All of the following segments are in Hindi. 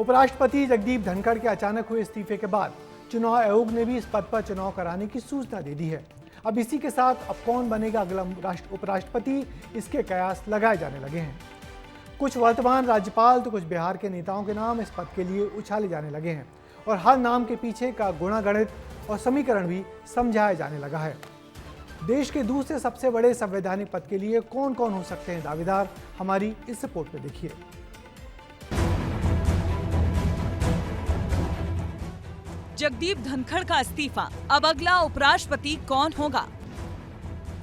उपराष्ट्रपति जगदीप धनखड़ के अचानक हुए इस्तीफे के बाद चुनाव आयोग ने भी इस पद पर चुनाव कराने की सूचना दे दी है। अब इसी के साथ अब कौन बनेगा अगला उपराष्ट्रपति, इसके कयास लगाए जाने लगे हैं। कुछ वर्तमान राज्यपाल तो कुछ बिहार के नेताओं के नाम इस पद के लिए उछाले जाने लगे हैं और हर नाम के पीछे का गुणागणित और समीकरण भी समझाया जाने लगा है। देश के दूसरे सबसे बड़े संवैधानिक पद के लिए कौन कौन हो सकते हैं दावेदार, हमारी इस रिपोर्ट में देखिए। जगदीप धनखड़ का इस्तीफा, अब अगला उपराष्ट्रपति कौन होगा?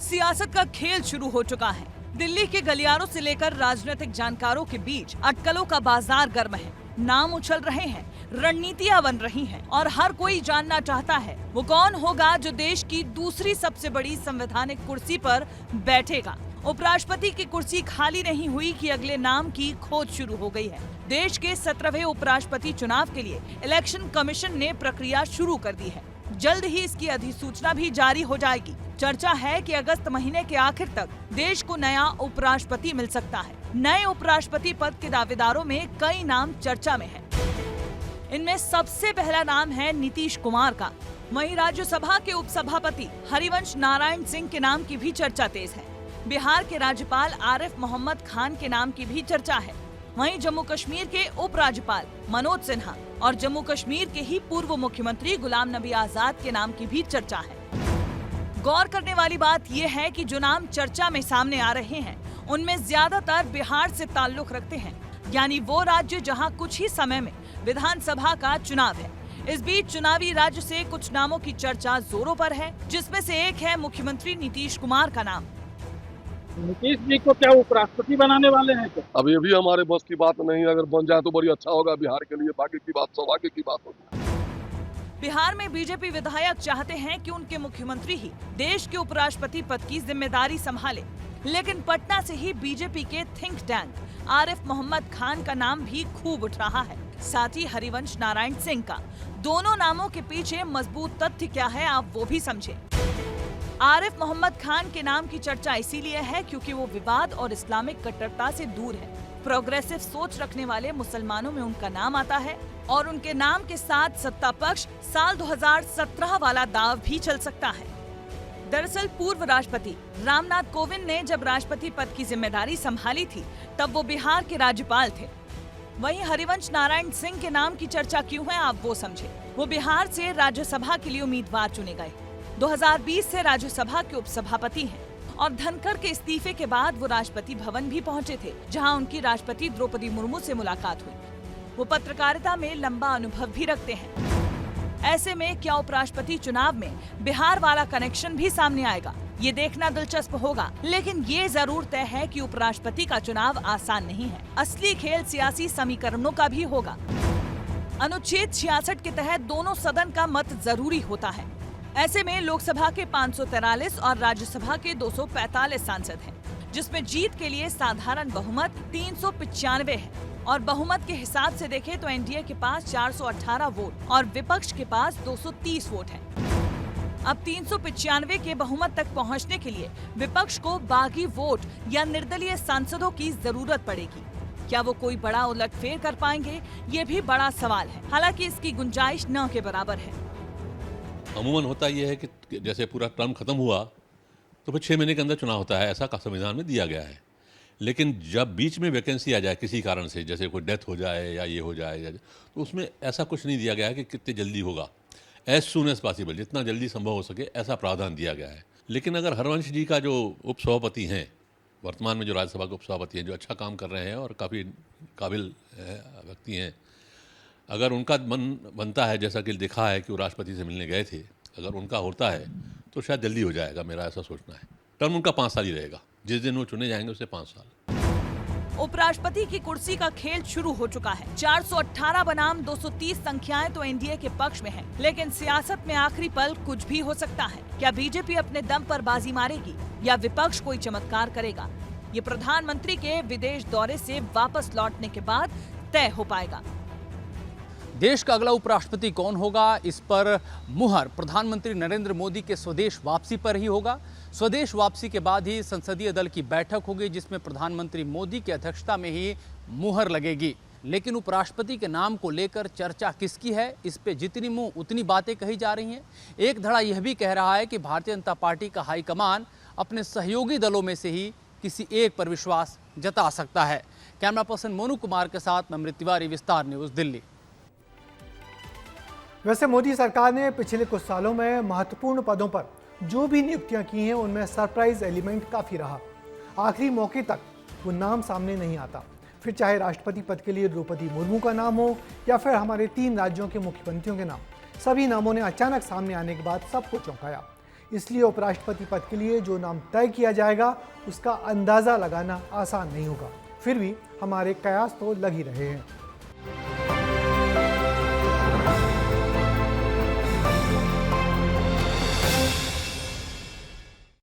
सियासत का खेल शुरू हो चुका है। दिल्ली के गलियारों से लेकर राजनीतिक जानकारों के बीच अटकलों का बाजार गर्म है। नाम उछल रहे हैं, रणनीतियां बन रही हैं और हर कोई जानना चाहता है वो कौन होगा जो देश की दूसरी सबसे बड़ी संवैधानिक कुर्सी पर बैठेगा। उपराष्ट्रपति की कुर्सी खाली नहीं हुई कि अगले नाम की खोज शुरू हो गई है। देश के 17वें उपराष्ट्रपति चुनाव के लिए इलेक्शन कमीशन ने प्रक्रिया शुरू कर दी है। जल्द ही इसकी अधिसूचना भी जारी हो जाएगी। चर्चा है कि अगस्त महीने के आखिर तक देश को नया उपराष्ट्रपति मिल सकता है। नए उपराष्ट्रपति पद के दावेदारों में कई नाम चर्चा में हैं। इनमें सबसे पहला नाम है नीतीश कुमार का। वहीं राज्यसभा के उपसभापति हरिवंश नारायण सिंह के नाम की भी चर्चा तेज है। बिहार के राज्यपाल आरिफ मोहम्मद खान के नाम की भी चर्चा है। वहीं जम्मू कश्मीर के उपराज्यपाल मनोज सिन्हा और जम्मू कश्मीर के ही पूर्व मुख्यमंत्री गुलाम नबी आजाद के नाम की भी चर्चा है। गौर करने वाली बात यह है कि जो नाम चर्चा में सामने आ रहे हैं उनमें ज्यादातर बिहार से ताल्लुक रखते हैं, यानी वो राज्य जहां कुछ ही समय में विधानसभा का चुनाव है। इस बीच चुनावी राज्य से कुछ नामों की चर्चा जोरों पर है, जिसमें से एक है मुख्यमंत्री नीतीश कुमार का नाम। नीतीश जी को क्या उपराष्ट्रपति बनाने वाले हैं क्या? अब ये भी हमारे बस की बात नहीं है। अगर बन जाए तो बड़ी अच्छा होगा बिहार के लिए। बाकी की बात सौभाग्य की बात होगी। बिहार में बीजेपी विधायक चाहते हैं कि उनके मुख्यमंत्री ही देश के उपराष्ट्रपति पद की जिम्मेदारी संभाले, लेकिन पटना से ही बीजेपी के थिंक टैंक आरिफ मोहम्मद खान का नाम भी खूब उठ रहा है, साथ ही हरिवंश नारायण सिंह का। दोनों नामों के पीछे मजबूत तथ्य क्या है, आप वो भी समझे। आरिफ मोहम्मद खान के नाम की चर्चा इसीलिए है क्योंकि वो विवाद और इस्लामिक कट्टरता से दूर है। प्रोग्रेसिव सोच रखने वाले मुसलमानों में उनका नाम आता है और उनके नाम के साथ सत्ता पक्ष साल 2017 वाला दाव भी चल सकता है। दरअसल पूर्व राष्ट्रपति रामनाथ कोविंद ने जब राष्ट्रपति पद की जिम्मेदारी संभाली थी तब वो बिहार के राज्यपाल थे। वहीं हरिवंश नारायण सिंह के नाम की चर्चा क्यों है, आप वो समझे। वो बिहार से राज्यसभा के लिए उम्मीदवार चुने गए। 2020 से राज्यसभा के उपसभापति हैं और धनखड़ के इस्तीफे के बाद वो राष्ट्रपति भवन भी पहुंचे थे, जहां उनकी राष्ट्रपति द्रौपदी मुर्मू से मुलाकात हुई। वो पत्रकारिता में लंबा अनुभव भी रखते हैं। ऐसे में क्या उपराष्ट्रपति चुनाव में बिहार वाला कनेक्शन भी सामने आएगा, ये देखना दिलचस्प होगा। लेकिन ये जरूर तय है कि उपराष्ट्रपति का चुनाव आसान नहीं है। असली खेल सियासी समीकरणों का भी होगा। अनुच्छेद 66 के तहत दोनों सदन का मत जरूरी होता है। ऐसे में लोकसभा के 543 और राज्यसभा के 245 सांसद हैं, जिसमें जीत के लिए साधारण बहुमत 395 है और बहुमत के हिसाब से देखें तो एनडीए के पास 418 वोट और विपक्ष के पास 230 वोट है। अब 395 के बहुमत तक पहुंचने के लिए विपक्ष को बागी वोट या निर्दलीय सांसदों की जरूरत पड़ेगी। क्या वो कोई बड़ा उलटफेर कर पाएंगे, ये भी बड़ा सवाल है। हालांकि इसकी गुंजाइश न के बराबर है। अमूमन होता यह है कि जैसे पूरा टर्म खत्म हुआ तो फिर 6 महीने के अंदर चुनाव होता है, ऐसा संविधान में दिया गया है। लेकिन जब बीच में वैकेंसी आ जाए किसी कारण से, जैसे कोई डेथ हो जाए या ये हो जाए, तो उसमें ऐसा कुछ नहीं दिया गया है कि कितनी जल्दी होगा। एज सून एज पॉसिबल, जितना जल्दी संभव हो सके, ऐसा प्रावधान दिया गया है। लेकिन अगर हरवंश जी का जो उपसभापति हैं, वर्तमान में जो राज्यसभा के उपसभापति हैं, जो अच्छा काम कर रहे हैं और काफ़ी काबिल व्यक्ति हैं, अगर उनका मन बनता है, जैसा कि देखा है कि वो राष्ट्रपति से मिलने गए थे, अगर उनका होता है तो शायद जल्दी हो जाएगा। मेरा ऐसा सोचना है। टर्म उनका 5 साल ही रहेगा। जिस दिन वो चुने जाएंगे उससे 5 साल। उपराष्ट्रपति की कुर्सी का खेल शुरू हो चुका है। 418 बनाम 230 संख्याएं तो एनडीए के पक्ष में हैं, लेकिन सियासत में आखिरी पल कुछ भी हो सकता है। क्या बीजेपी अपने दम पर बाजी मारेगी या विपक्ष कोई चमत्कार करेगा, ये प्रधानमंत्री के विदेश दौरे से वापस लौटने के बाद तय हो पाएगा। देश का अगला उपराष्ट्रपति कौन होगा, इस पर मुहर प्रधानमंत्री नरेंद्र मोदी के स्वदेश वापसी पर ही होगा। स्वदेश वापसी के बाद ही संसदीय दल की बैठक होगी, जिसमें प्रधानमंत्री मोदी की अध्यक्षता में ही मुहर लगेगी। लेकिन उपराष्ट्रपति के नाम को लेकर चर्चा किसकी है, इस पे जितनी मुंह उतनी बातें कही जा रही हैं। एक धड़ा यह भी कह रहा है कि भारतीय जनता पार्टी का हाईकमान अपने सहयोगी दलों में से ही किसी एक पर विश्वास जता सकता है। कैमरा पर्सन मोनू कुमार के साथ मैं अमृत तिवारी, विस्तार न्यूज, दिल्ली। वैसे मोदी सरकार ने पिछले कुछ सालों में महत्वपूर्ण पदों पर जो भी नियुक्तियां की हैं उनमें सरप्राइज एलिमेंट काफी रहा। आखिरी मौके तक वो नाम सामने नहीं आता, फिर चाहे राष्ट्रपति पद के लिए द्रौपदी मुर्मू का नाम हो या फिर हमारे 3 राज्यों के मुख्यमंत्रियों के नाम, सभी नामों ने अचानक सामने आने के बाद सबको चौंकाया। इसलिए उपराष्ट्रपति पद के लिए जो नाम तय किया जाएगा उसका अंदाजा लगाना आसान नहीं होगा। फिर भी हमारे कयास तो लग ही रहे हैं।